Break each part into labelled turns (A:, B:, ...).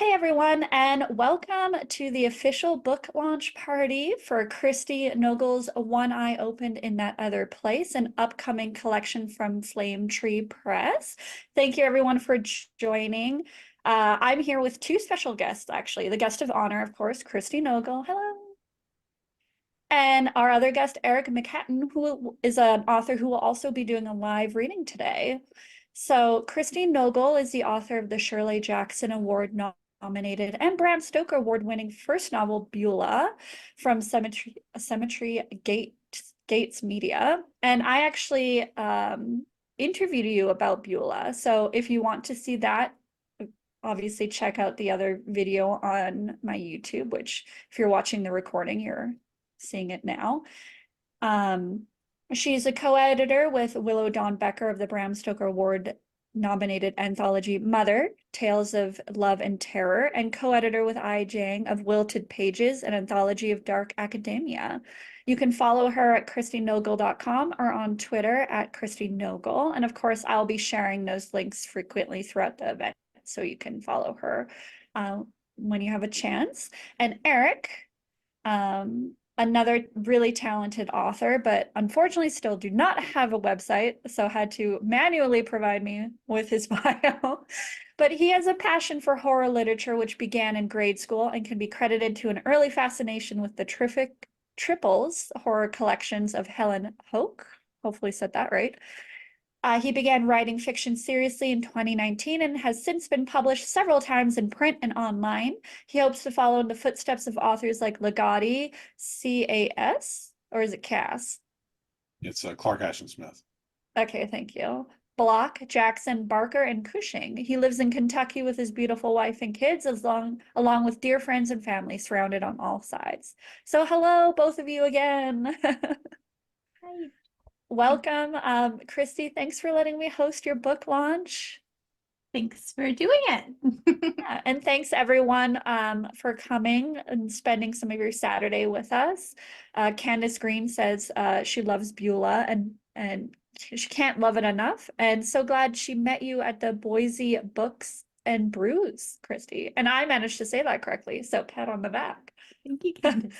A: Hey everyone, and welcome to the official book launch party for Christi Nogle's One Eye Opened in That Other Place, an upcoming collection from Flame Tree Press. Thank you everyone for joining. I'm here with two special guests, actually. The guest of honor, of course, Christi Nogle. Hello. And our other guest, Eric McHatton, who is an author who will also be doing a live reading today. So Christi Nogle is the author of the Shirley Jackson Award nominated and Bram Stoker award-winning first novel Beulah from Cemetery Gates Media. And I actually interviewed you about Beulah. So if you want to see that, obviously check out the other video on my YouTube, which if you're watching the recording, you're seeing it now. She's a co-editor with Willow Dawn Becker of the Bram Stoker Award nominated anthology Mother, Tales of Love and Terror, and co-editor with Ai Jiang of Wilted Pages, an anthology of dark academia. You can follow her at christinogle.com or on Twitter at Christi Nogle. And of course, I'll be sharing those links frequently throughout the event, so you can follow her when you have a chance. And Eric, another really talented author, but unfortunately still do not have a website, so had to manually provide me with his bio. But he has a passion for horror literature, which began in grade school and can be credited to an early fascination with the terrific Triples horror collections of Helen Hoke. Hopefully said that right. He began writing fiction seriously in 2019 and has since been published several times in print and online. He hopes to follow in the footsteps of authors like Ligotti, C.A.S., or is it Cass?
B: It's Clark Ashton Smith.
A: Okay, thank you. Block, Jackson, Barker, and Cushing. He lives in Kentucky with his beautiful wife and kids, along with dear friends and family surrounded on all sides. So hello, both of you again.
C: Hi.
A: Welcome. Christi, thanks for letting me host your book launch.
C: Thanks for doing it.
A: Yeah, and thanks everyone for coming and spending some of your Saturday with us. Candace Green says she loves Beulah and she can't love it enough. And so glad she met you at the Boise Books and Brews, Christi. And I managed to say that correctly, so pat on the back.
C: Thank you, Candace.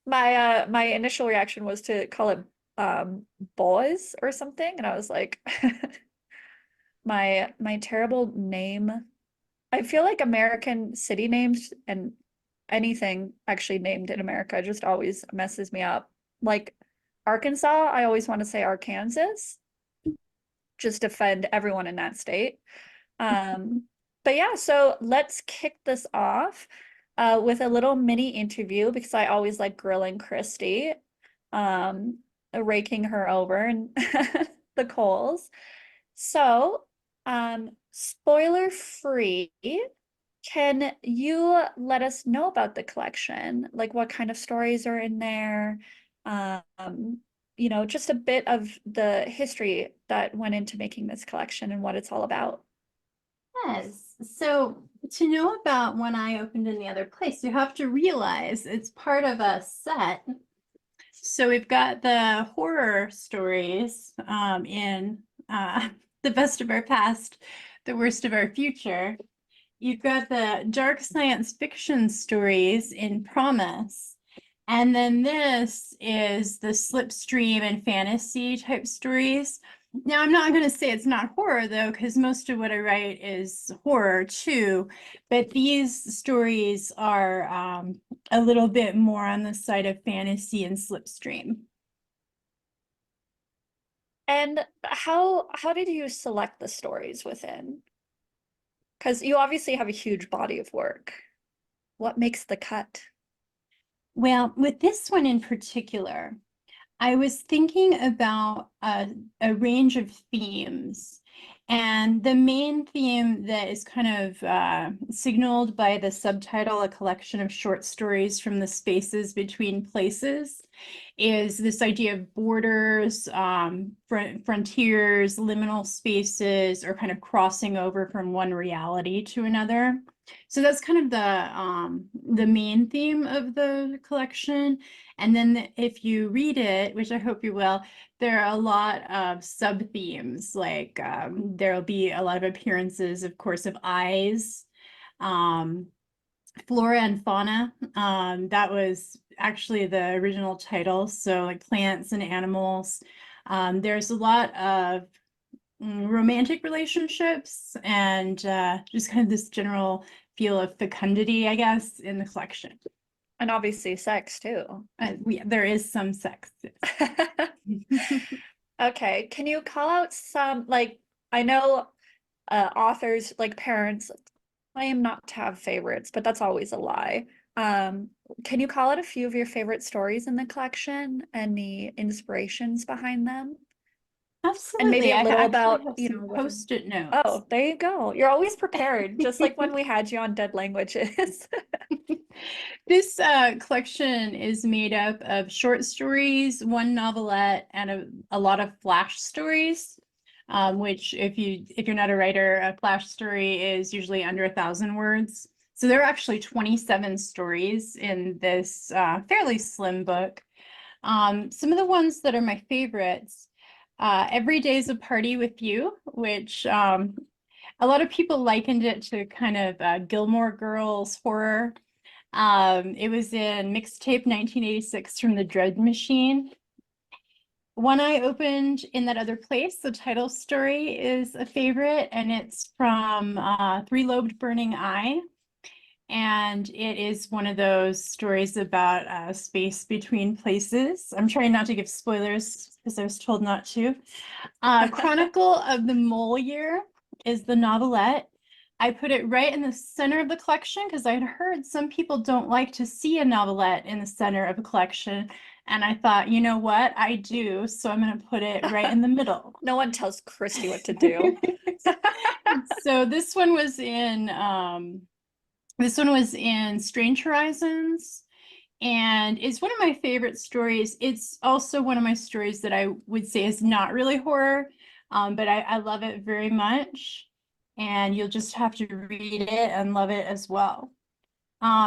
A: My initial reaction was to call it boys or something, and I was like my terrible name. I feel like American city names and anything actually named in America just always messes me up. Like Arkansas, I always want to say Arkansas, just offend everyone in that state. But yeah, so let's kick this off with a little mini interview, because I always like grilling Christi, raking her over and the coals. So, spoiler free, can you let us know about the collection? Like what kind of stories are in there? Just a bit of the history that went into making this collection and what it's all about.
C: Yes. So to know about One Eye Opened in the Other Place, you have to realize it's part of a set. So we've got the horror stories in The Best of Our Past, The Worst of Our Future. You've got the dark science fiction stories in Promise. And then this is the slipstream and fantasy type stories. Now, I'm not going to say it's not horror, though, because most of what I write is horror, too. But these stories are a little bit more on the side of fantasy and slipstream.
A: And how did you select the stories within? Because you obviously have a huge body of work. What makes the cut?
C: Well, with this one in particular, I was thinking about a range of themes, and the main theme that is kind of signaled by the subtitle, a collection of short stories from the spaces between places, is this idea of borders, frontiers, liminal spaces, or kind of crossing over from one reality to another. So that's kind of the main theme of the collection. And then if you read it, which I hope you will, there are a lot of sub-themes, like there'll be a lot of appearances, of course, of eyes, flora and fauna. That was actually the original title. So like plants and animals. There's a lot of romantic relationships and just kind of this general feel of fecundity, I guess, in the collection.
A: And obviously sex too.
C: There is some sex.
A: Okay, can you call out some, like, I know authors, like parents, claim not to have favorites, but that's always a lie. Can you call out a few of your favorite stories in the collection and the inspirations behind them?
C: Absolutely.
A: And maybe a
C: I
A: little
C: actually
A: about,
C: have
A: you
C: some
A: know,
C: post-it notes.
A: Oh, there you go. You're always prepared, just like when we had you on Dead Languages.
C: This collection is made up of short stories, one novelette, and a lot of flash stories. Which, if you're not a writer, a flash story is usually under 1,000 words. So there are actually 27 stories in this fairly slim book. Some of the ones that are my favorites. Every Day's a Party with You, which a lot of people likened it to kind of Gilmore Girls horror. It was in Mixtape 1986 from the Dread Machine. One Eye Opened in That Other Place, the title story, is a favorite, and it's from Three-Lobed Burning Eye. And it is one of those stories about space between places. I'm trying not to give spoilers because I was told not to. Chronicle of the Mole Year is the novelette. I put it right in the center of the collection because I had heard some people don't like to see a novelette in the center of a collection. And I thought, you know what? I do. So I'm going to put it right in the middle.
A: No one tells Christy what to do.
C: So this one was in Strange Horizons, and it's one of my favorite stories. It's also one of my stories that I would say is not really horror, but I love it very much. And you'll just have to read it and love it as well.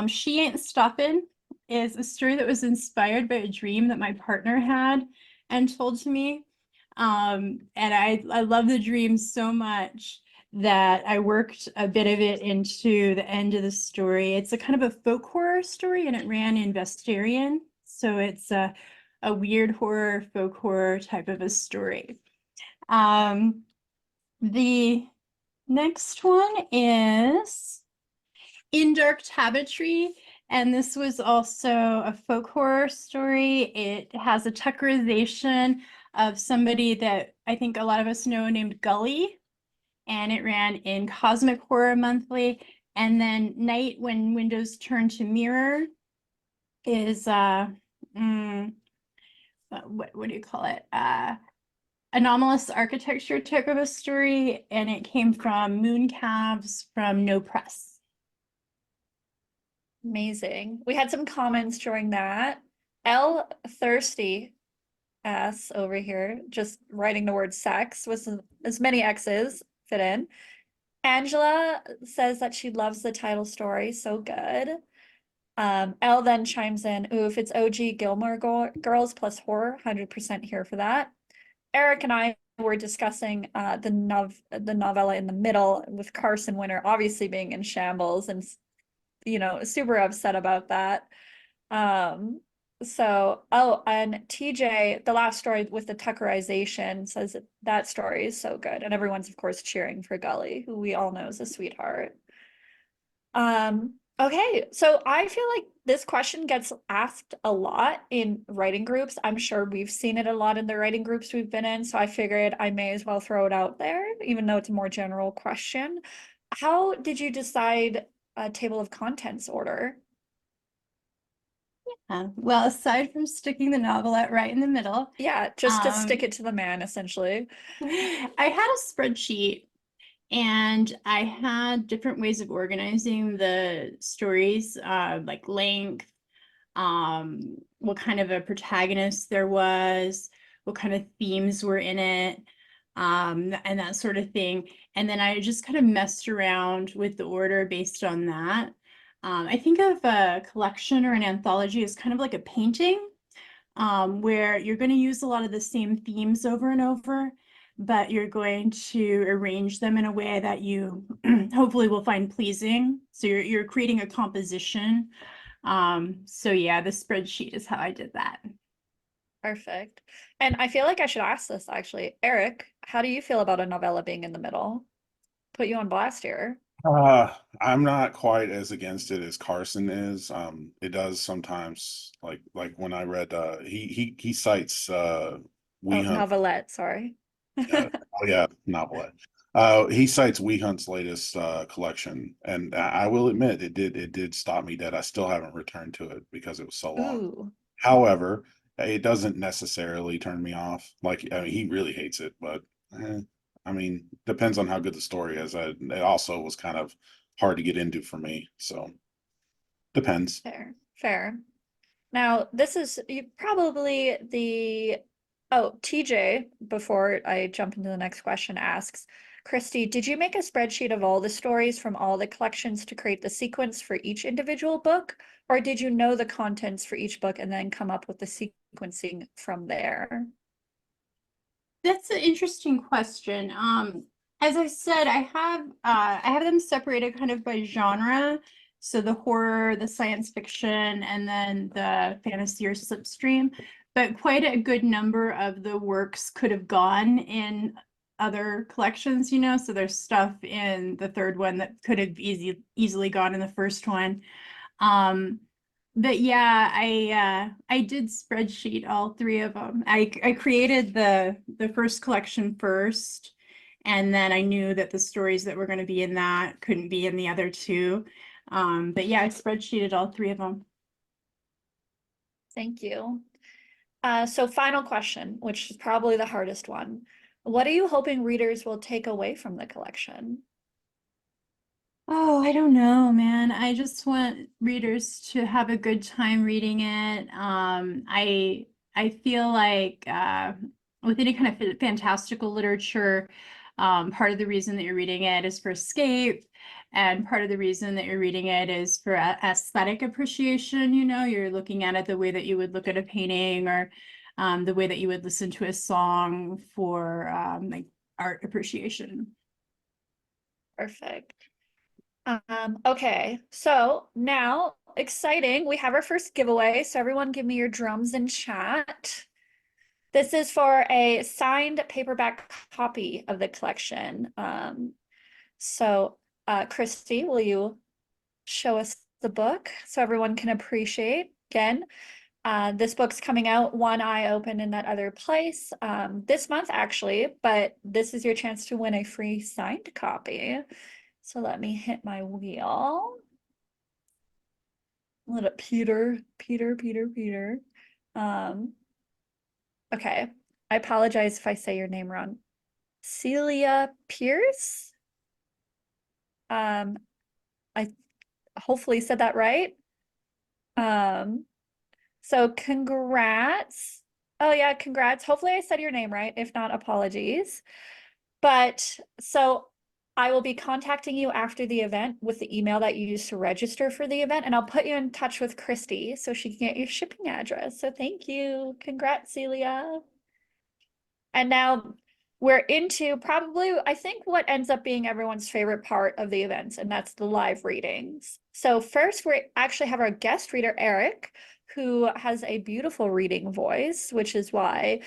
C: She Ain't Stoppin' is a story that was inspired by a dream that my partner had and told to me. And I love the dream so much that I worked a bit of it into the end of the story. It's a kind of a folk horror story, and it ran in Vestarian. So it's a weird horror, folk horror type of a story. The next one is In Dark Tabbatry, and this was also a folk horror story. It has a Tuckerization of somebody that I think a lot of us know named Gully, and it ran in Cosmic Horror Monthly. And then Night When Windows Turn to Mirror is what do you call it? Anomalous architecture type of a story, and it came from Moon Calves from No Press.
A: Amazing. We had some comments during that. L Thirsty S over here, just writing the word sex with as many X's fit in. Angela says that she loves the title story, so good. Elle then chimes in, ooh, if it's OG Gilmore Girls plus horror, 100% here for that. Eric and I were discussing the novella in the middle with Carson Winter obviously being in shambles and, you know, super upset about that. So, oh, and TJ, the last story with the Tuckerization, says that story is so good. And everyone's, of course, cheering for Gully, who we all know is a sweetheart. Okay, so I feel like this question gets asked a lot in writing groups. I'm sure we've seen it a lot in the writing groups we've been in, so I figured I may as well throw it out there, even though it's a more general question. How did you decide a table of contents order?
C: Well, aside from sticking the novelette right in the middle.
A: Yeah, just to stick it to the man, essentially.
C: I had a spreadsheet, and I had different ways of organizing the stories, like length, what kind of a protagonist there was, what kind of themes were in it, and that sort of thing. And then I just kind of messed around with the order based on that. I think of a collection or an anthology as kind of like a painting. where you're going to use a lot of the same themes over and over, but you're going to arrange them in a way that you hopefully will find pleasing. So you're creating a composition. So yeah, the spreadsheet is how I did that.
A: Perfect. And I feel like I should ask this actually. Eric, how do you feel about a novella being in the middle? Put you on blast here.
B: I'm not quite as against it as Carson is. It does sometimes, like when I read, he cites
A: Oh,
B: Hunt.
A: novelette, sorry.
B: Oh yeah, novelette. He cites Hunt's latest collection, and I will admit it did stop me dead. I still haven't returned to it because it was so long.
A: Ooh,
B: However, it doesn't necessarily turn me off. Like, I mean, he really hates it, but I mean, depends on how good the story is. It also was kind of hard to get into for me, so depends.
A: fair, fair. Now, this is probably the, oh, TJ, before I jump into the next question, asks, Christy, did you make a spreadsheet of all the stories from all the collections to create the sequence for each individual book? Or did you know the contents for each book and then come up with the sequencing from there?
C: That's an interesting question. As I said, I have them separated kind of by genre. So the horror, the science fiction, and then the fantasy or slipstream. But quite a good number of the works could have gone in other collections, you know. So there's stuff in the third one that could have easily gone in the first one. But yeah, I did spreadsheet all three of them. I created the first collection first, and then I knew that the stories that were going to be in that couldn't be in the other two. But yeah, I spreadsheeted all three of them.
A: Thank you. So final question, which is probably the hardest one. What are you hoping readers will take away from the collection?
C: Oh, I don't know, man. I just want readers to have a good time reading it. I feel like with any kind of fantastical literature, part of the reason that you're reading it is for escape, and part of the reason that you're reading it is for aesthetic appreciation. You know, you're looking at it the way that you would look at a painting, or the way that you would listen to a song for like art appreciation.
A: Perfect. Okay, so now exciting. We have our first giveaway. So everyone give me your drums in chat. This is for a signed paperback copy of the collection. So Christy, will you show us the book so everyone can appreciate? Again, this book's coming out one eye open in that other place this month actually, but this is your chance to win a free signed copy. So let me hit my wheel. Let it Peter. Okay. I apologize if I say your name wrong. Celia Pierce. I hopefully said that right. So congrats. Oh yeah, congrats. Hopefully I said your name right. If not, apologies. But so I will be contacting you after the event with the email that you used to register for the event, and I'll put you in touch with Christy so she can get your shipping address. So thank you. Congrats, Celia. And now we're into probably, I think, what ends up being everyone's favorite part of the events, and that's the live readings. So first, we actually have our guest reader, Eric, who has a beautiful reading voice, which is why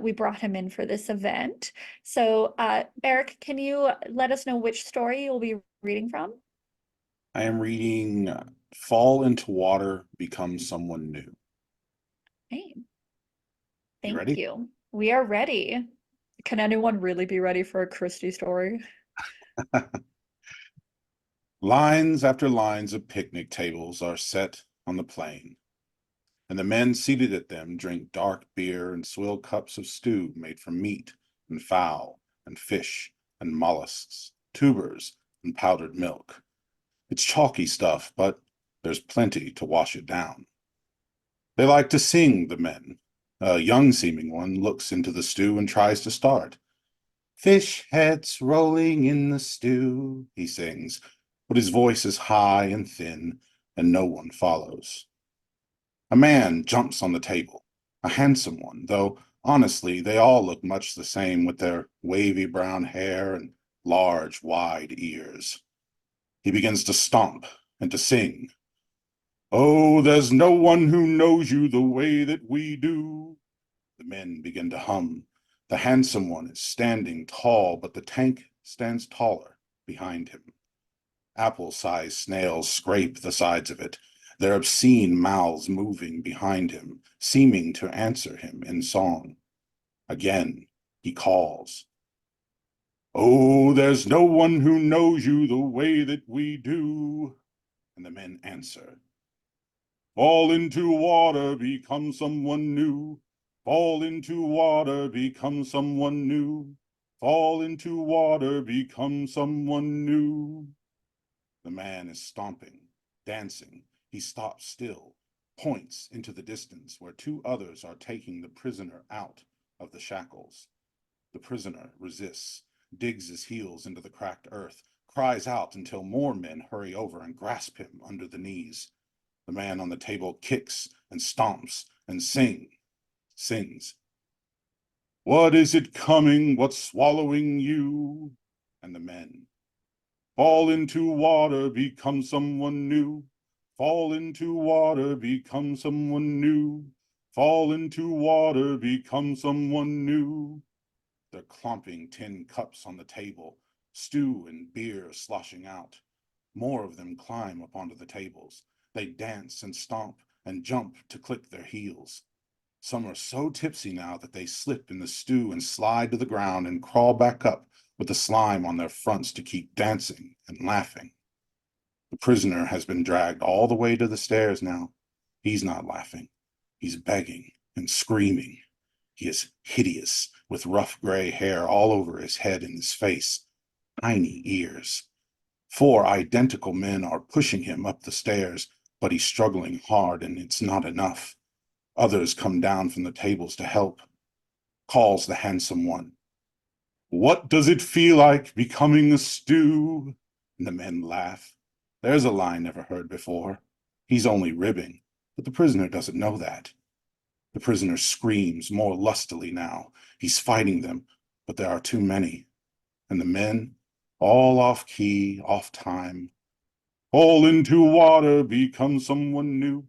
A: we brought him in for this event. So Eric, can you let us know which story you'll be reading from?
B: I am reading Fall into Water, Become Someone New.
A: Hey,
B: You
A: thank
B: ready?
A: you. We are ready. Can anyone really be ready for a Christie story?
B: Lines after lines of picnic tables are set on the plain, and the men seated at them drink dark beer and swill cups of stew made from meat and fowl and fish and mollusks, tubers and powdered milk. It's chalky stuff, but there's plenty to wash it down. They like to sing, the men. A young-seeming one looks into the stew and tries to start. Fish heads rolling in the stew, he sings, but his voice is high and thin, and no one follows. A man jumps on the table. a handsome one, though honestly they all look much the same with their wavy brown hair and large, wide ears. He begins to stomp and to sing. Oh, there's no one who knows you the way that we do. The men begin to hum. The handsome one is standing tall, but the tank stands taller behind him. Apple-sized snails scrape the sides of it, their obscene mouths moving behind him, seeming to answer him in song. Again, he calls. Oh, there's no one who knows you the way that we do. And the men answer. Fall into water, become someone new. Fall into water, become someone new. Fall into water, become someone new. The man is stomping, dancing. He stops still, points into the distance where two others are taking the prisoner out of the shackles. The prisoner resists, digs his heels into the cracked earth, cries out until more men hurry over and grasp him under the knees. The man on the table kicks and stomps and sings. What is it coming? What's swallowing you? And the men. Fall into water, become someone new. Fall into water, become someone new. Fall into water, become someone new. They're clomping tin cups on the table, stew and beer sloshing out. More of them climb up onto the tables. They dance and stomp and jump to click their heels. Some are so tipsy now that they slip in the stew and slide to the ground and crawl back up with the slime on their fronts to keep dancing and laughing. The prisoner has been dragged all the way to the stairs now. He's not laughing. He's begging and screaming. He is hideous, with rough gray hair all over his head and his face, tiny ears. 4 identical men are pushing him up the stairs, but he's struggling hard and it's not enough. Others come down from the tables to help. Calls the handsome one. What does it feel like becoming a stew? And the men laugh. There's a line never heard before. He's only ribbing, but the prisoner doesn't know that. The prisoner screams more lustily now. He's fighting them, but there are too many. And the men, all off key, off time. Fall into water, become someone new.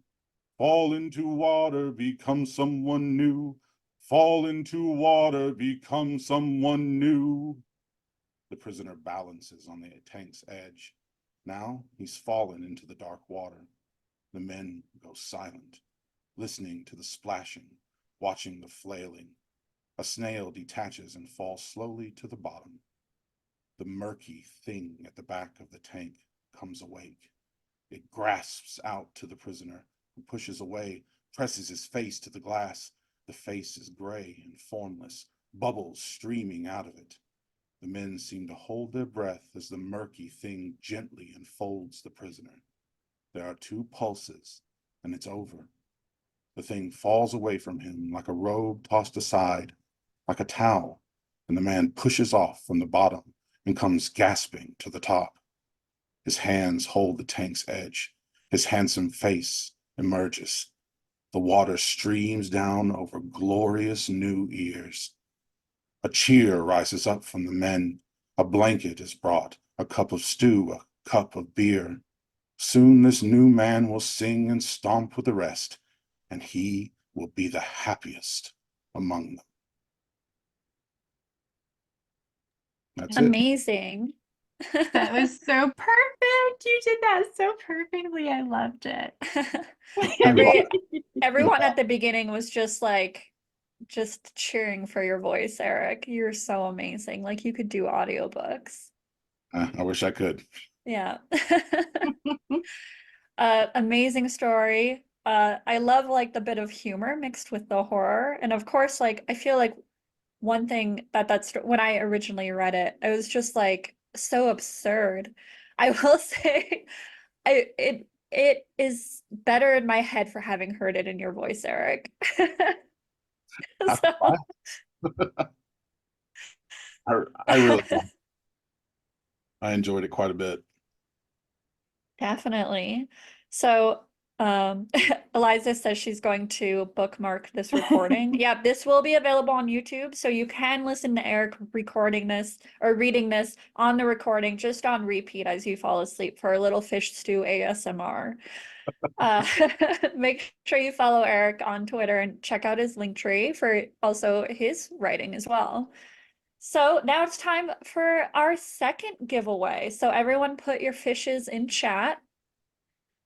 B: Fall into water, become someone new. Fall into water, become someone new. The prisoner balances on the tank's edge. Now he's fallen into the dark water. The men go silent, listening to the splashing, watching the flailing. A snail detaches and falls slowly to the bottom. The murky thing at the back of the tank comes awake. It grasps out to the prisoner, who pushes away, presses his face to the glass. The face is gray and formless, bubbles streaming out of it. The men seem to hold their breath as the murky thing gently enfolds the prisoner. There are 2 pulses, and it's over. The thing falls away from him like a robe tossed aside, like a towel, and the man pushes off from the bottom and comes gasping to the top. His hands hold the tank's edge. His handsome face emerges. The water streams down over glorious new ears. A cheer rises up from the men. A blanket is brought, a cup of stew, a cup of beer. Soon this new man will sing and stomp with the rest, and he will be the happiest among them. That's it.
A: Amazing.
C: That was so perfect. You did that so perfectly. I loved it.
A: Everyone at the beginning was just cheering for your voice, Eric. You're so amazing. Like you could do audiobooks.
B: I wish I could.
A: Yeah. Amazing story. I love like the bit of humor mixed with the horror. And of course, like I feel like one thing that's when I originally read it, I was just like so absurd. I will say it is better in my head for having heard it in your voice, Eric. So
B: I really I enjoyed it quite a bit.
A: definitely. So Eliza says she's going to bookmark this recording. Yeah, this will be available on YouTube, so you can listen to Eric recording this or reading this on the recording, just on repeat as you fall asleep for a little fish stew ASMR. Make sure you follow Eric on Twitter and check out his link tree for also his writing as well. So now it's time for our second giveaway. So everyone put your fishes in chat.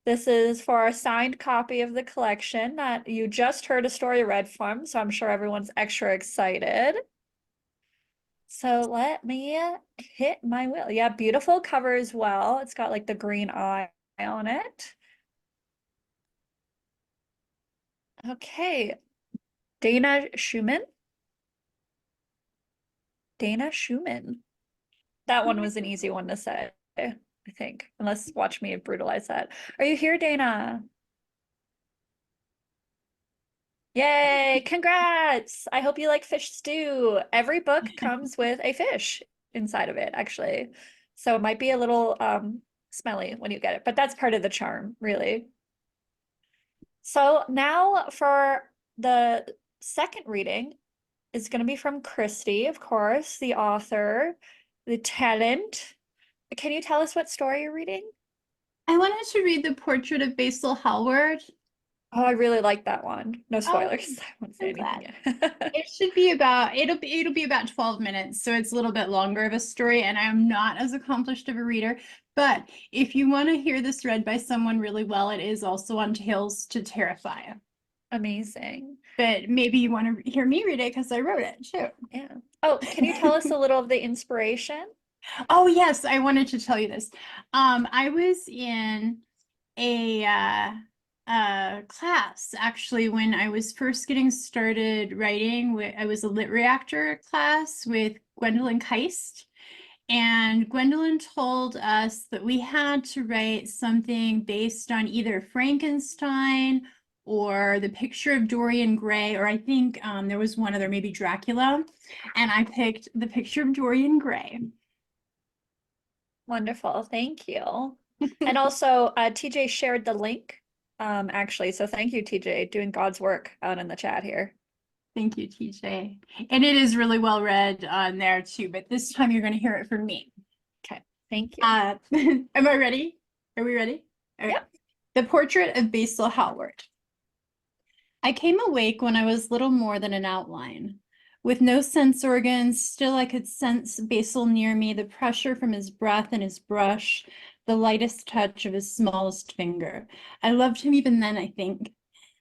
A: This is for our signed copy of the collection that you just heard a story read from, so I'm sure everyone's extra excited. So let me hit my wheel. Yeah, beautiful cover as well. It's got like the green eye on it. Okay, Dana Schumann. Dana Schumann. That one was an easy one to say, I think, unless watch me brutalize that. Are you here, Dana? Yay, congrats! I hope you like fish stew. Every book comes with a fish inside of it, actually. So it might be a little smelly when you get it, but that's part of the charm, really. So now for the second reading is going to be from Christi, of course, the author, the talent. Can you tell us what story you're reading?
C: I wanted to read The Portrait of Basil Hallward.
A: Oh, I really like that one. No spoilers.
C: Oh,
A: I won't say
C: I'm
A: anything
C: glad.
A: yet.
C: It should be about it'll be about 12 minutes, so it's a little bit longer of a story, and I am not as accomplished of a reader. But if you want to hear this read by someone really well, it is also on Tales to Terrify.
A: Amazing.
C: But maybe you want to hear me read it because I wrote it too.
A: Yeah. Oh, can you tell us a little of the inspiration?
C: Oh yes, I wanted to tell you this. I was in a class actually when I was first getting started writing. I was a lit reactor class with Gwendolyn Keist. And Gwendolyn told us that we had to write something based on either Frankenstein or The Picture of Dorian Gray, or I think there was one other, maybe Dracula. And I picked The Picture of Dorian Gray.
A: Wonderful. Thank you. And also, TJ shared the link, actually. So thank you, TJ, doing God's work out in the chat here.
C: Thank you, TJ. And it is really well read on there too, but this time you're going to hear it from me.
A: Okay. Thank you.
C: Am I ready? Are we ready? Okay.
A: Yep.
C: The Portrait of Basil Hallward. I came awake when I was little more than an outline. With no sense organs, still I could sense Basil near me, the pressure from his breath and his brush, the lightest touch of his smallest finger. I loved him even then, I think.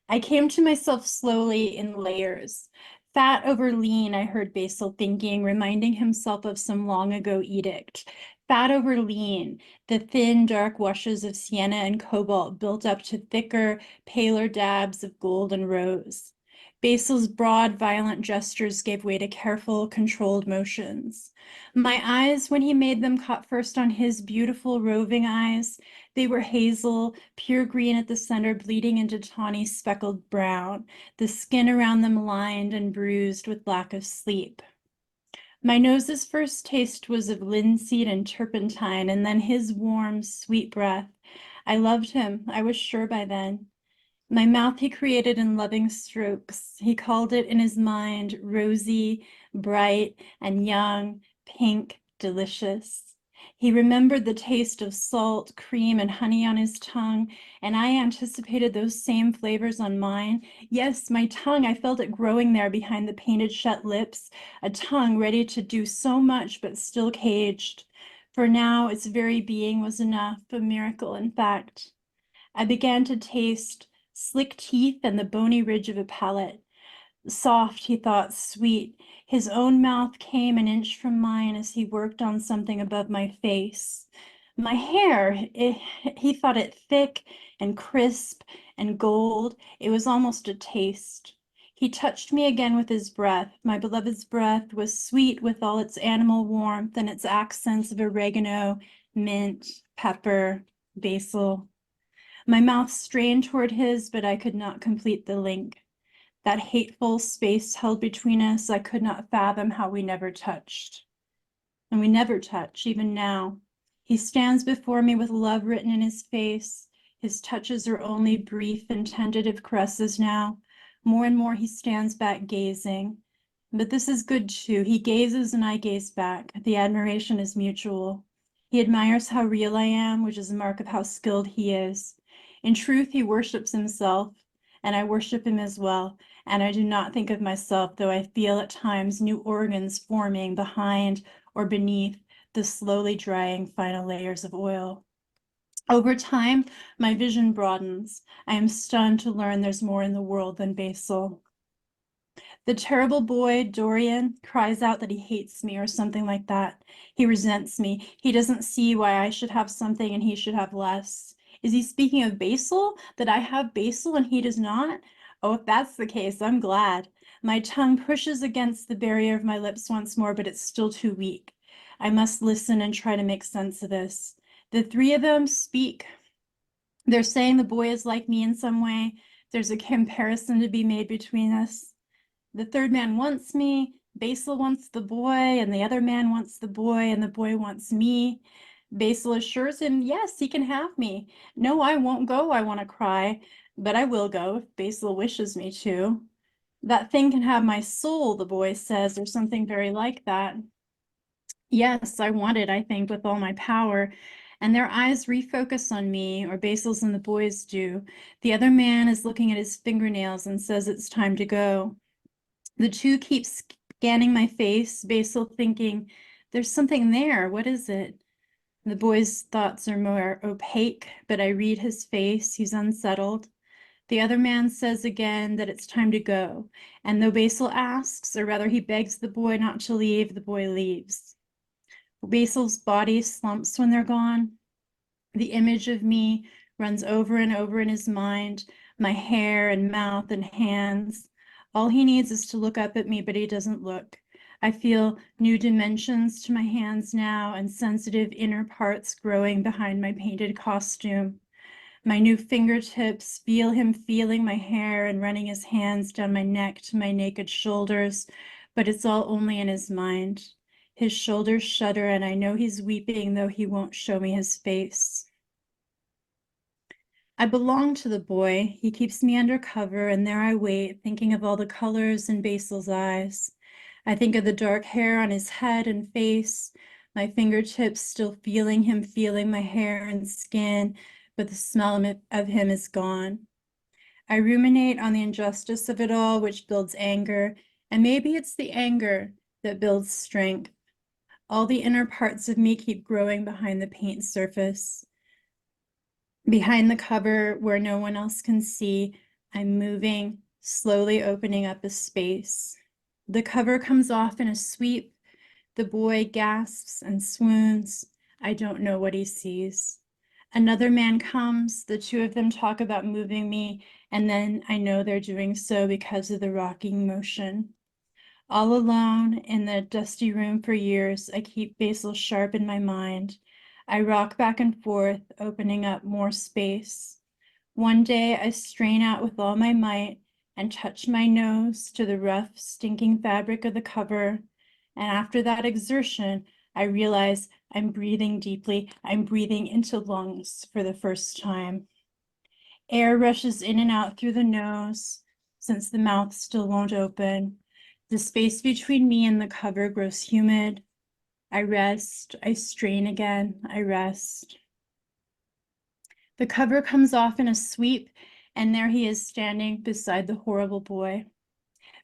C: I came to myself slowly in layers. Fat over lean, I heard Basil thinking, reminding himself of some long ago edict. Fat over lean, the thin, dark washes of sienna and cobalt built up to thicker, paler dabs of gold and rose. Basil's broad, violent gestures gave way to careful, controlled motions. My eyes, when he made them, caught first on his beautiful, roving eyes. They were hazel, pure green at the center, bleeding into tawny, speckled brown, the skin around them lined and bruised with lack of sleep. My nose's first taste was of linseed and turpentine, and then his warm, sweet breath. I loved him, I was sure by then. My mouth he created in loving strokes. He called it in his mind rosy, bright, and young, pink, delicious. He remembered the taste of salt, cream, and honey on his tongue, and I anticipated those same flavors on mine. Yes, my tongue, I felt it growing there behind the painted shut lips, a tongue ready to do so much but still caged. For now, its very being was enough, a miracle, in fact. I began to taste slick teeth and the bony ridge of a palate. Soft, he thought, sweet. His own mouth came an inch from mine as he worked on something above my face. My hair, he thought it thick and crisp and gold. It was almost a taste. He touched me again with his breath. My beloved's breath was sweet with all its animal warmth and its accents of oregano, mint, pepper, basil. My mouth strained toward his, but I could not complete the link. That hateful space held between us, I could not fathom how we never touched. And we never touch, even now. He stands before me with love written in his face. His touches are only brief and tentative caresses now. More and more he stands back gazing. But this is good too. He gazes and I gaze back. The admiration is mutual. He admires how real I am, which is a mark of how skilled he is. In truth, he worships himself, and I worship him as well. And I do not think of myself, though I feel at times new organs forming behind or beneath the slowly drying final layers of oil. Over time, my vision broadens. I am stunned to learn there's more in the world than basil. The terrible boy, Dorian, cries out that he hates me or something like that. He resents me. He doesn't see why I should have something and he should have less. Is he speaking of basil? That I have basil and he does not? Oh, if that's the case, I'm glad. My tongue pushes against the barrier of my lips once more, but it's still too weak. I must listen and try to make sense of this. The three of them speak. They're saying the boy is like me in some way. There's a comparison to be made between us. The third man wants me, Basil wants the boy, and the other man wants the boy, and the boy wants me. Basil assures him, yes, he can have me. No, I won't go, I want to cry, but I will go if Basil wishes me to. That thing can have my soul, the boy says, or something very like that. Yes, I want it, I think, with all my power. And their eyes refocus on me, or Basil's and the boys do. The other man is looking at his fingernails and says it's time to go. The two keep scanning my face, Basil thinking, there's something there, what is it? The boy's thoughts are more opaque, but I read his face, he's unsettled. The other man says again that it's time to go, and though Basil asks, or rather he begs the boy not to leave, the boy leaves. Basil's body slumps when they're gone. The image of me runs over and over in his mind, my hair and mouth and hands. All he needs is to look up at me, but he doesn't look. I feel new dimensions to my hands now and sensitive inner parts growing behind my painted costume. My new fingertips feel him feeling my hair and running his hands down my neck to my naked shoulders, but it's all only in his mind. His shoulders shudder and I know he's weeping, though he won't show me his face. I belong to the boy. He keeps me under cover, and there I wait, thinking of all the colors in Basil's eyes. I think of the dark hair on his head and face, my fingertips still feeling him, feeling my hair and skin, but the smell of him is gone. I ruminate on the injustice of it all, which builds anger, and maybe it's the anger that builds strength. All the inner parts of me keep growing behind the paint surface. Behind the cover where no one else can see, I'm moving, slowly opening up a space. The cover comes off in a sweep. The boy gasps and swoons. I don't know what he sees. Another man comes. The two of them talk about moving me, and then I know they're doing so because of the rocking motion. All alone in the dusty room for years, I keep Basil sharp in my mind. I rock back and forth, opening up more space. One day I strain out with all my might and touch my nose to the rough, stinking fabric of the cover. And after that exertion, I realize I'm breathing deeply. I'm breathing into lungs for the first time. Air rushes in and out through the nose, since the mouth still won't open. The space between me and the cover grows humid. I rest, I strain again, I rest. The cover comes off in a sweep, and there he is standing beside the horrible boy.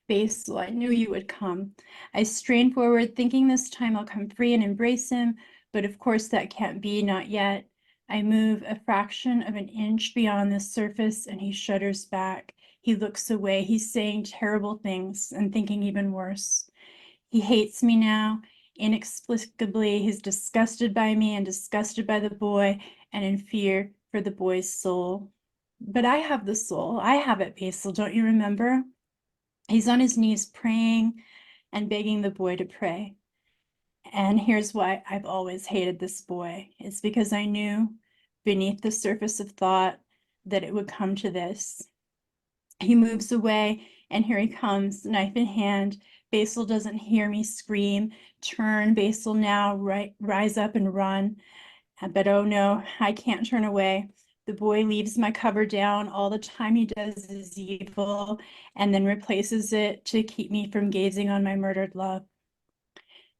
C: Basil, I knew you would come. I strain forward, thinking this time I'll come free and embrace him, but of course that can't be, not yet. I move a fraction of an inch beyond the surface, and he shudders back. He looks away. He's saying terrible things and thinking even worse. He hates me now. Inexplicably, he's disgusted by me and disgusted by the boy and in fear for the boy's soul. But I have the soul. I have it, Basil. Don't you remember? He's on his knees praying and begging the boy to pray. And here's why I've always hated this boy. It's because I knew beneath the surface of thought that it would come to this. He moves away, and here he comes, knife in hand. Basil doesn't hear me scream. Turn, Basil, now, rise up and run. But oh no, I can't turn away. The boy leaves my cover down. All the time he does is evil, and then replaces it to keep me from gazing on my murdered love.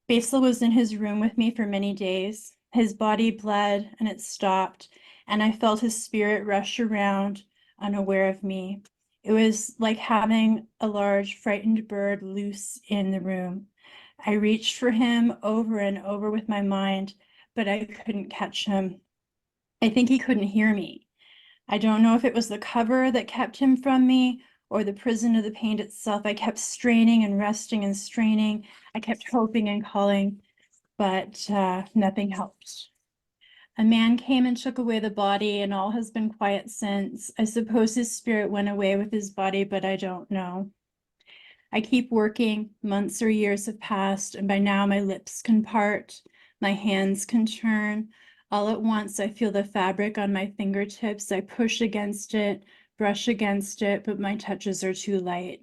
C: Basil was in his room with me for many days. His body bled, and it stopped, and I felt his spirit rush around, unaware of me. It was like having a large, frightened bird loose in the room. I reached for him over and over with my mind, but I couldn't catch him. I think he couldn't hear me. I don't know if it was the cover that kept him from me or the prison of the paint itself. I kept straining and resting and straining. I kept hoping and calling, but nothing helped. A man came and took away the body, and all has been quiet since. I suppose his spirit went away with his body, but I don't know. I keep working. Months or years have passed, and by now my lips can part, my hands can turn. All at once, I feel the fabric on my fingertips. I push against it, brush against it, but my touches are too light.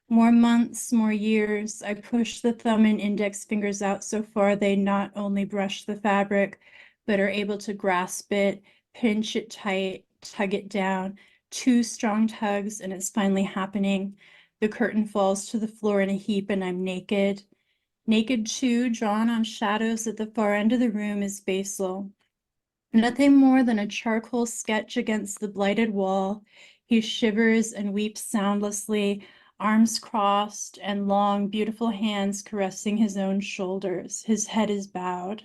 C: More months, more years. I push the thumb and index fingers out so far they not only brush the fabric, but are able to grasp it, pinch it tight, tug it down. 2 strong tugs, and it's finally happening. The curtain falls to the floor in a heap, and I'm naked. Naked too, drawn on shadows at the far end of the room is Basil. Nothing more than a charcoal sketch against the blighted wall. He shivers and weeps soundlessly, arms crossed and long, beautiful hands caressing his own shoulders. His head is bowed.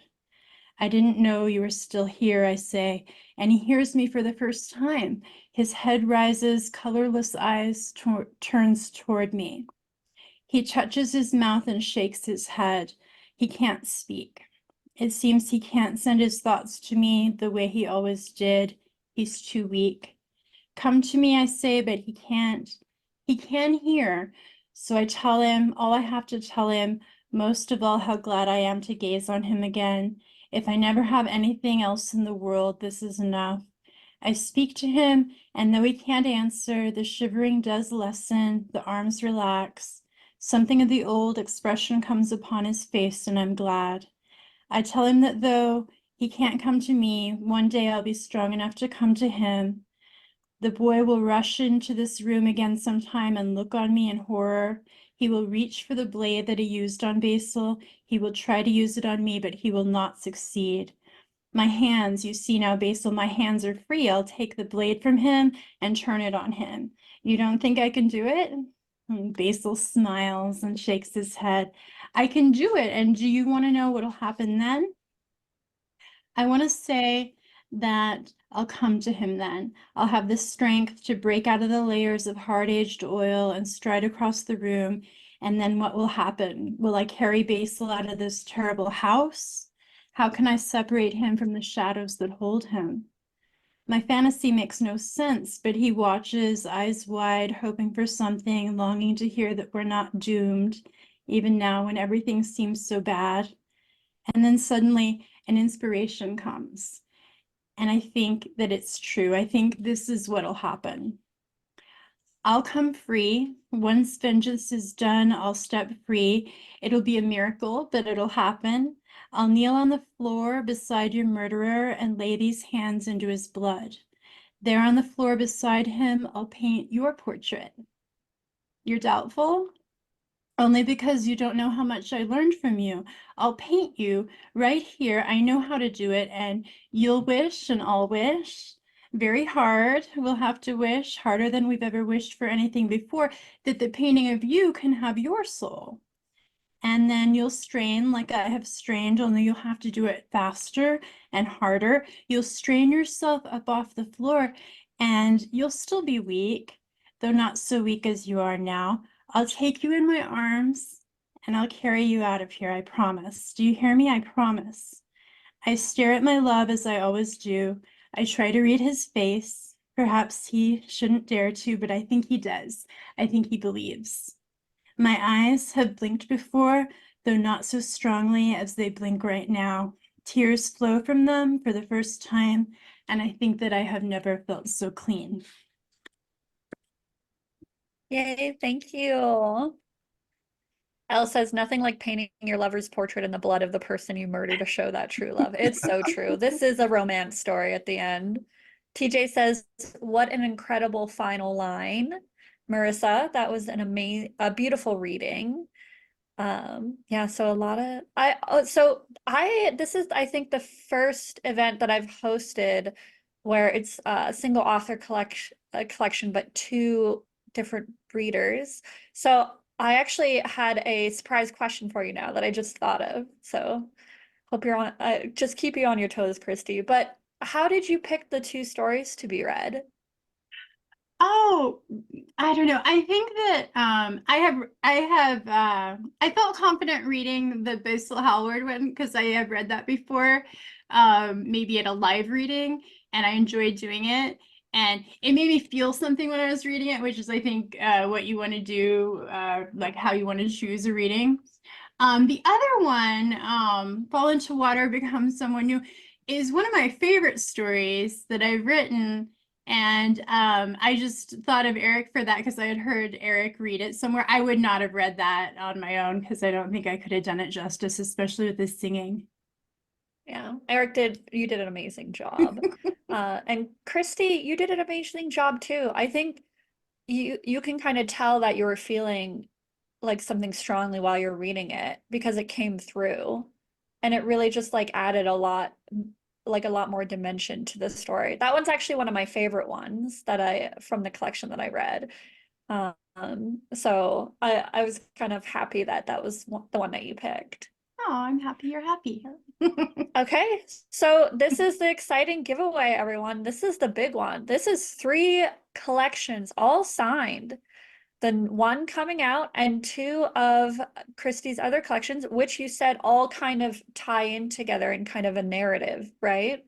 C: I didn't know you were still here, I say, and he hears me for the first time. His head rises, colorless eyes turns toward me. He touches his mouth and shakes his head. He can't speak. It seems he can't send his thoughts to me the way he always did. He's too weak. Come to me, I say, but he can't. He can hear. So I tell him all I have to tell him, most of all how glad I am to gaze on him again. If I never have anything else in the world, this is enough. I speak to him, and though he can't answer, the shivering does lessen, the arms relax. Something of the old expression comes upon his face, and I'm glad. I tell him that though he can't come to me, one day I'll be strong enough to come to him. The boy will rush into this room again sometime and look on me in horror. He will reach for the blade that he used on Basil. He will try to use it on me, but he will not succeed. My hands, you see now, Basil, my hands are free. I'll take the blade from him and turn it on him. You don't think I can do it? And Basil smiles and shakes his head. I can do it. And do you want to know what'll happen then? I want to say that I'll come to him then. I'll have the strength to break out of the layers of hard-aged oil and stride across the room. And then what will happen? Will I carry Basil out of this terrible house? How can I separate him from the shadows that hold him? My fantasy makes no sense, but he watches, eyes wide, hoping for something, longing to hear that we're not doomed, even now when everything seems so bad. And then suddenly an inspiration comes. And I think that it's true. I think this is what'll happen. I'll come free. Once vengeance is done, I'll step free. It'll be a miracle, but it'll happen. I'll kneel on the floor beside your murderer and lay these hands into his blood. There on the floor beside him, I'll paint your portrait. You're doubtful? Only because you don't know how much I learned from you. I'll paint you right here. I know how to do it, and you'll wish and I'll wish. Very hard. We'll have to wish, harder than we've ever wished for anything before, that the painting of you can have your soul. And then you'll strain like I have strained, only you'll have to do it faster and harder. You'll strain yourself up off the floor, and you'll still be weak, though not so weak as you are now. I'll take you in my arms, and I'll carry you out of here, I promise. Do you hear me? I promise. I stare at my love as I always do. I try to read his face. Perhaps he shouldn't dare to, but I think he does. I think he believes. My eyes have blinked before, though not so strongly as they blink right now. Tears flow from them for the first time, and I think that I have never felt so clean.
A: Yay, thank you. Elle says nothing like painting your lover's portrait in the blood of the person you murder to show that true love. It's so true. This is a romance story at the end. TJ says, what an incredible final line. Marissa, that was a beautiful reading. Yeah, so this is, I think, the first event that I've hosted where it's a single author collection, but two different readers. So I actually had a surprise question for you now that I just thought of. So hope you're on, just keep you on your toes, Christy. But how did you pick the two stories to be read?
C: Oh, I don't know. I think that I felt confident reading the Basil Hallward one because I have read that before, maybe at a live reading, and I enjoyed doing it. And it made me feel something when I was reading it, which is, I think, what you want to do, like how you want to choose a reading. The other one, Fall into Water, Become Someone New, is one of my favorite stories that I've written. And I just thought of Eric for that because I had heard Eric read it somewhere. I would not have read that on my own because I don't think I could have done it justice, especially with the singing.
A: Yeah, Eric, you did an amazing job. And Christy, you did an amazing job too. I think you can kind of tell that you were feeling like something strongly while you're reading it because it came through. And it really just like added a lot more dimension to the story. That one's actually one of my favorite ones from the collection that I read. So I was kind of happy that was the one that you picked.
C: Oh, I'm happy you're happy.
A: Okay, so this is the exciting giveaway, everyone. This is the big one. This is 3 collections, all signed. The one coming out and 2 of Christy's other collections, which you said all kind of tie in together in kind of a narrative, right?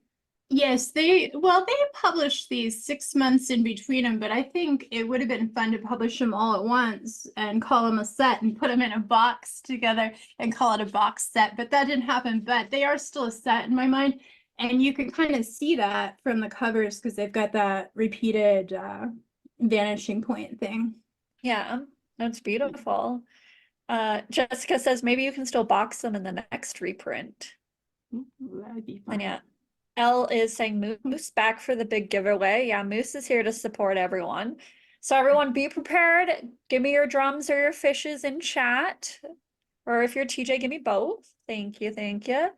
C: Yes, they published these 6 months in between them, but I think it would have been fun to publish them all at once and call them a set and put them in a box together and call it a box set, but that didn't happen. But they are still a set in my mind, and you can kind of see that from the covers because they've got that repeated vanishing point thing.
A: Yeah, that's beautiful. Jessica says maybe you can still box them in the next reprint.
C: Ooh, that would be fun.
A: And yeah, Elle is saying Moose back for the big giveaway. Yeah, Moose is here to support everyone. So everyone be prepared. Give me your drums or your fishes in chat. Or if you're TJ, give me both. Thank you, thank you.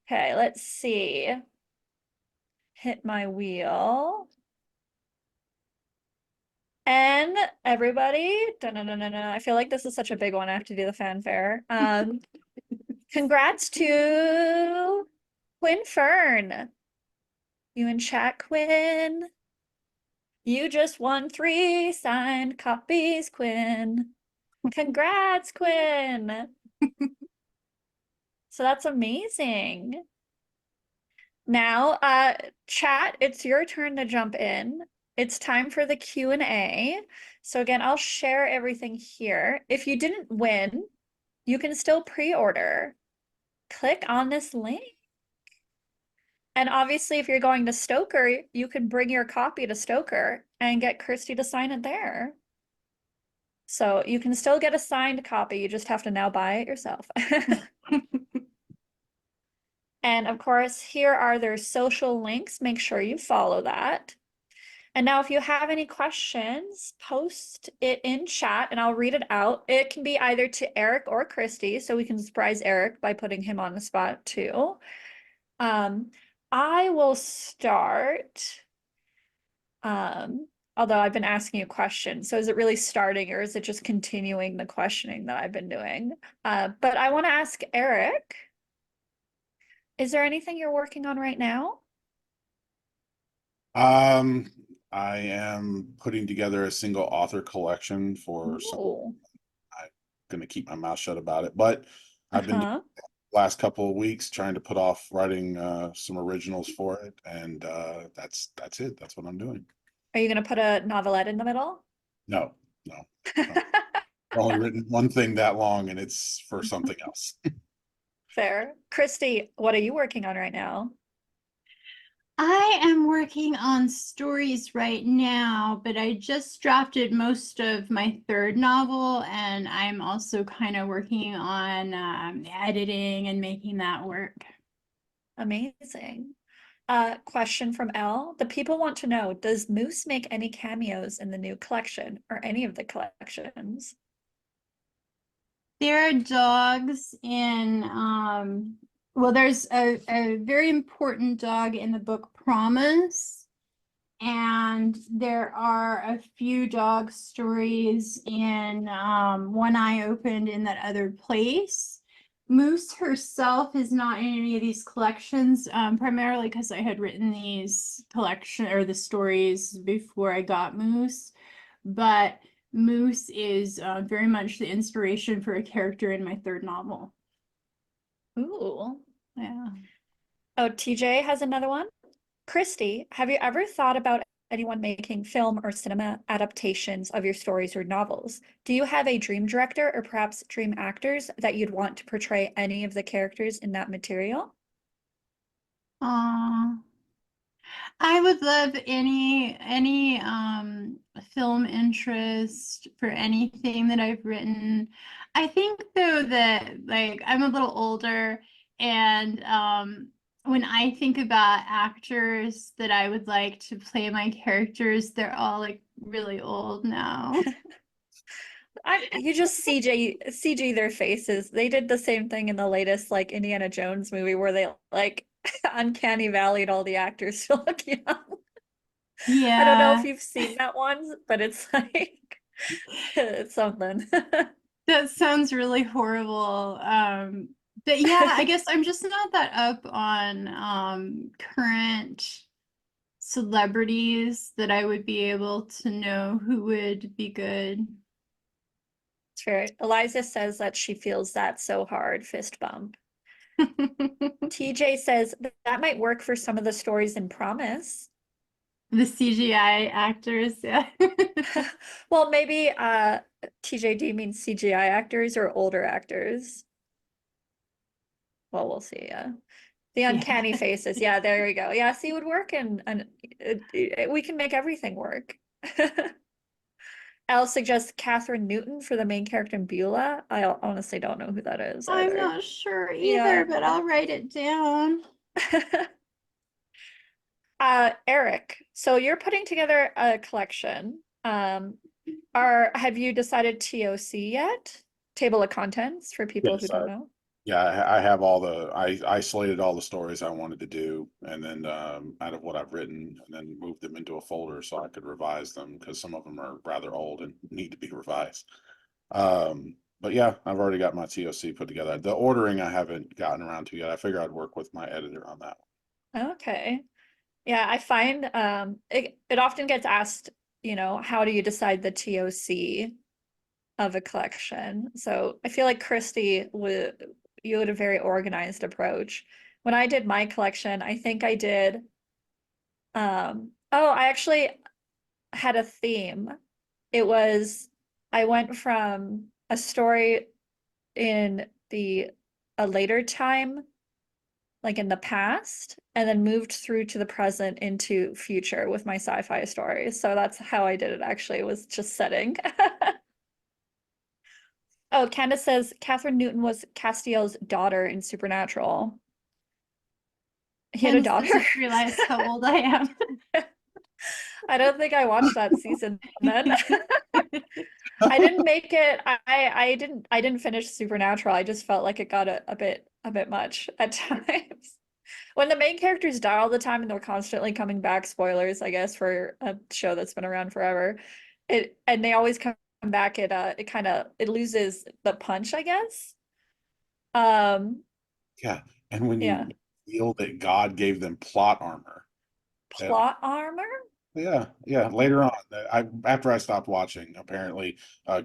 A: Okay, let's see. Hit my wheel. And everybody, I feel like this is such a big one. I have to do the fanfare. Congrats to Quinn Fern. You in chat, Quinn? You just won 3 signed copies, Quinn. Congrats, Quinn. So that's amazing. Now, chat, it's your turn to jump in. It's time for the Q&A. So again, I'll share everything here. If you didn't win, you can still pre-order. Click on this link. And obviously, if you're going to Stoker, you can bring your copy to Stoker and get Christy to sign it there. So you can still get a signed copy. You just have to now buy it yourself. And of course, here are their social links. Make sure you follow that. And now if you have any questions, post it in chat and I'll read it out. It can be either to Eric or Christy, so we can surprise Eric by putting him on the spot too. I will start, although I've been asking you questions. So is it really starting or is it just continuing the questioning that I've been doing? But I want to ask Eric, is there anything you're working on right now?
B: I am putting together a single author collection for some. I'm going to keep my mouth shut about it, but I've been doing last couple of weeks trying to put off writing some originals for it, and that's it. That's what I'm doing.
A: Are you going to put a novelette in the middle?
B: No. I've only written one thing that long, and it's for something else.
A: Fair. Christy, what are you working on right now?
C: I am working on stories right now, but I just drafted most of my 3rd novel, and I'm also kind of working on editing and making that work.
A: Amazing. Question from Elle. The people want to know, does Moose make any cameos in the new collection or any of the collections?
C: There are dogs in, well, there's a very important dog in the book Promise. And there are a few dog stories in One Eye Opened in That Other Place. Moose herself is not in any of these collections, primarily because I had written these the stories before I got Moose. But Moose is very much the inspiration for a character in my third novel.
A: Ooh.
C: Yeah.
A: Oh, TJ has another one. Christy, have you ever thought about anyone making film or cinema adaptations of your stories or novels? Do you have a dream director or perhaps dream actors that you'd want to portray any of the characters in that material?
C: I would love any film interest for anything that I've written. I think though that like I'm a little older and when I think about actors that I would like to play my characters, they're all like really old now.
A: You just CG their faces. They did the same thing in the latest like Indiana Jones movie where they like uncanny valleyed all the actors to look young. I don't know if
C: Yeah,
A: you've seen that one, but it's like it's something.
C: that sounds really horrible. But yeah, I guess I'm just not that up on current celebrities that I would be able to know who would be good.
A: It's fair. Eliza says that she feels that so hard, fist bump. TJ says that might work for some of the stories in Promise.
C: The CGI actors, yeah.
A: Well, maybe TJD means CGI actors or older actors. Well, we'll see. Yeah. The uncanny faces. Yeah, there we go. Yeah, see, it would work and we can make everything work. Al suggests Catherine Newton for the main character in Beulah. I honestly don't know who that is
C: I'm
A: either.
C: not sure
A: Yeah.
C: either, but I'll write it down.
A: Eric, so you're putting together a collection. Have you decided TOC yet? Table of contents for people who
B: Yes,
A: don't know.
B: yeah, I have I isolated all the stories I wanted to do, and then out of what I've written, and then moved them into a folder so I could revise them because some of them are rather old and need to be revised. But yeah, I've already got my TOC put together. The ordering I haven't gotten around to yet. I figure I'd work with my editor on that.
A: Okay. Yeah, I find it often gets asked, how do you decide the TOC of a collection? So I feel like Christy you had a very organized approach. When I did my collection, I think I did I actually had a theme. I went from a story in a later time, like in the past, and then moved through to the present into future with my sci-fi stories. So that's how I did it actually, was just setting. Oh, Candace says Catherine Newton was Castiel's daughter in Supernatural. He had a
C: Candace
A: daughter.
C: doesn't realize how old I am.
A: I don't think I watched that season then. I didn't make it. I didn't finish Supernatural. I just felt like it got a bit much at times. When the main characters die all the time and they're constantly coming back, spoilers, I guess, for a show that's been around forever. And they always come back, it loses the punch, I guess.
B: Yeah, and when
A: Yeah.
B: you feel that God gave them plot armor.
A: Plot armor?
B: Yeah. Later on, after I stopped watching, apparently,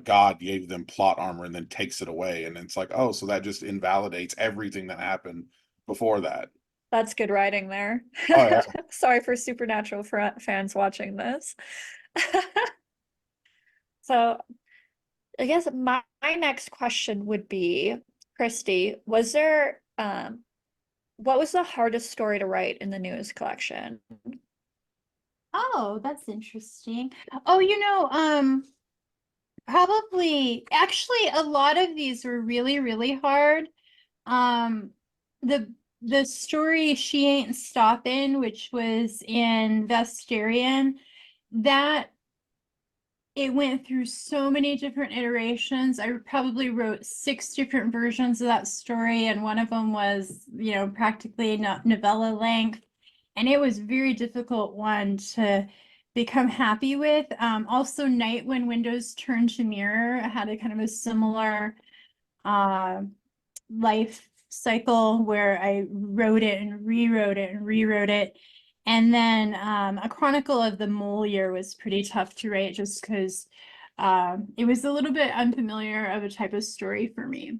B: God gave them plot armor and then takes it away, and it's like, oh, so that just invalidates everything that happened before that.
A: That's good writing there.
B: Oh yeah.
A: Sorry for Supernatural fans watching this. So I guess my next question would be, Christy, what was the hardest story to write in the newest collection?
C: Oh, that's interesting. Oh, probably actually a lot of these were really, really hard. Um, the the story She Ain't Stoppin', which was in Vestarian, that it went through so many different iterations. I probably wrote 6 different versions of that story, and one of them was, practically novella length. And it was a very difficult one to become happy with. Also, Night When Windows Turn to Mirror had a kind of a similar life cycle where I wrote it and rewrote it and rewrote it. And then A Chronicle of the Mole Year was pretty tough to write just because it was a little bit unfamiliar of a type of story for me.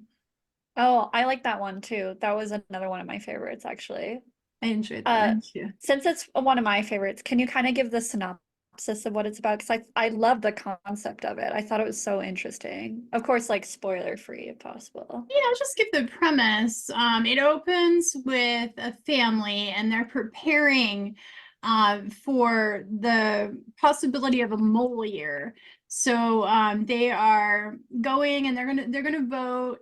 A: Oh, I like that one too. That was another one of my favorites, actually.
C: I enjoyed that one too.
A: Since it's one of my favorites, can you kind of give the synopsis of what it's about? Because I love the concept of it. I thought it was so interesting. Of course, like spoiler free if possible.
C: Yeah, I'll just give the premise. It opens with a family and they're preparing for the possibility of a mole year. So they are going and they're gonna vote,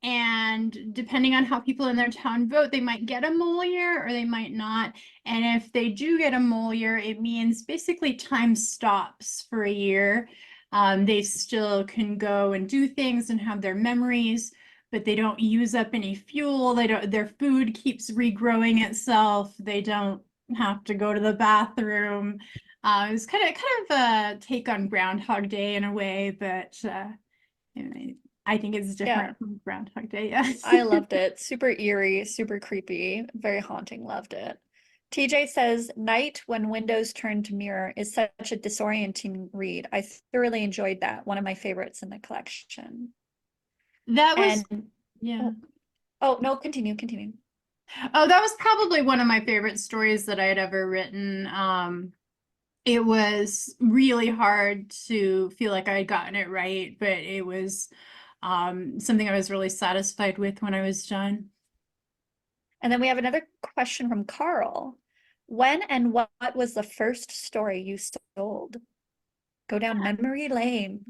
C: and depending on how people in their town vote, they might get a mole year or they might not. And if they do get a mole year, it means basically time stops for a year. They still can go and do things and have their memories, but they don't use up any fuel. Their food keeps regrowing itself. They don't have to go to the bathroom. It was kind of a take on Groundhog Day in a way, but I think it's different from Groundhog Day. Yeah.
A: I loved it. Super eerie, super creepy, very haunting. Loved it. TJ says, Night When Windows Turn to Mirror is such a disorienting read. I thoroughly enjoyed that. One of my favorites in the collection.
C: That was,
A: And
C: yeah.
A: oh no, continue.
C: Oh, that was probably one of my favorite stories that I had ever written. It was really hard to feel like I had gotten it right, but it was something I was really satisfied with when I was done.
A: And then we have another question from Carl. When and what was the first story you sold? Go down memory lane.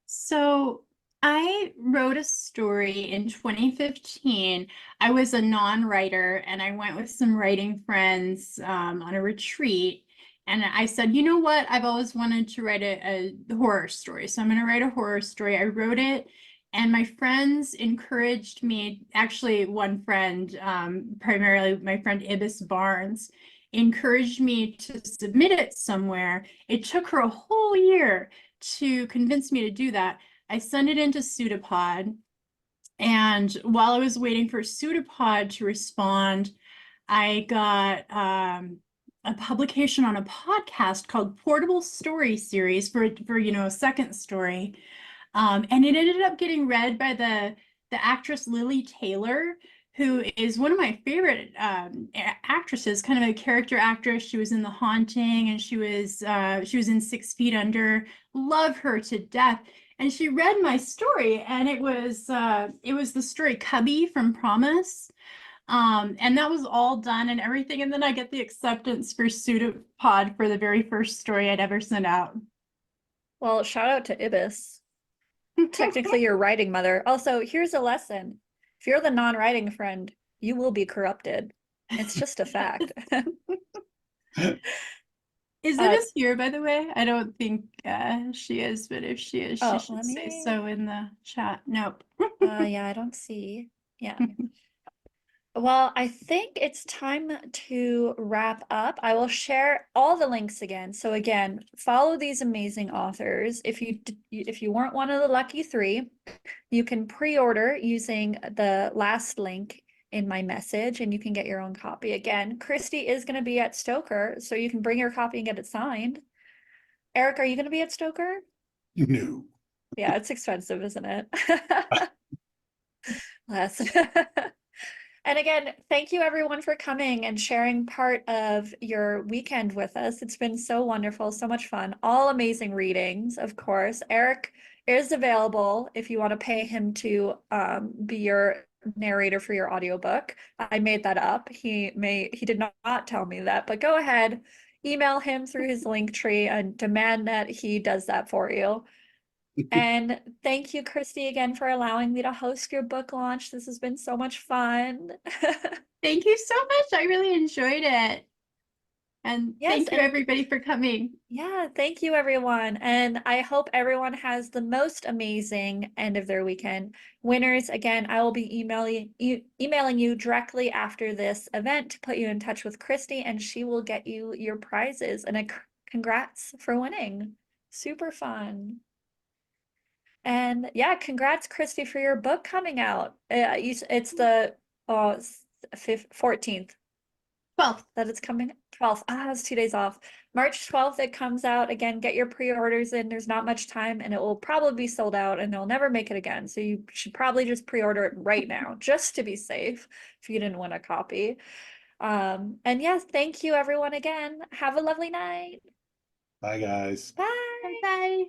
C: So I wrote a story in 2015. I was a non-writer and I went with some writing friends on a retreat. And I said, you know what? I've always wanted to write a horror story. So I'm going to write a horror story. I wrote it, and my friends encouraged me. Actually, one friend, primarily my friend Ibis Barnes, encouraged me to submit it somewhere. It took her a whole year to convince me to do that. I sent it into Pseudopod. And while I was waiting for Pseudopod to respond, I got a publication on a podcast called Portable Story Series for a second story. And it ended up getting read by the actress Lily Taylor, who is one of my favorite actresses, kind of a character actress. She was in The Haunting, and she was in 6 Feet Under. Love her to death. And she read my story, and it was the story Cubby from Promise. And that was all done and everything. And then I get the acceptance for Pseudopod for the very first story I'd ever sent out.
A: Well, shout out to Ibis. Technically your writing mother. Also, here's a lesson. If you're the non-writing friend, you will be corrupted. It's just a fact.
C: Is Ibis here, by the way? I don't think she is, but if she is, she should say so in the chat. Nope.
A: Yeah, I don't see. Yeah. Well, I think it's time to wrap up. I will share all the links again. So again, follow these amazing authors. If you weren't one of the lucky 3, you can pre-order using the last link in my message, and you can get your own copy. Again, Christi is going to be at Stoker, so you can bring your copy and get it signed. Eric, are you going to be at Stoker?
B: No.
A: Yeah, it's expensive, isn't it? Less. And again, thank you everyone for coming and sharing part of your weekend with us. It's been so wonderful, so much fun. All amazing readings, of course. Eric is available if you want to pay him to be your narrator for your audiobook. I made that up. He did not tell me that, but go ahead, email him through his link tree and demand that he does that for you. And thank you, Christi, again for allowing me to host your book launch. This has been so much fun.
C: Thank you so much. I really enjoyed it. And
A: Yes,
C: thank you
A: and
C: everybody for coming.
A: yeah, thank you, everyone. And I hope everyone has the most amazing end of their weekend. Winners, again, I will be emailing you directly after this event to put you in touch with Christi, and she will get you your prizes. And congrats for winning. Super fun. And yeah, congrats, Christi, for your book coming out. It's the 14th
C: 12th.
A: that it's coming. 12th. Ah, it's 2 days off. March 12th, it comes out. Again, get your pre-orders in. There's not much time, and it will probably be sold out, and they'll never make it again. So you should probably just pre-order it right now, just to be safe, if you didn't win a copy. And yes, thank you everyone again. Have a lovely night.
B: Bye, guys.
A: Bye.
C: Bye.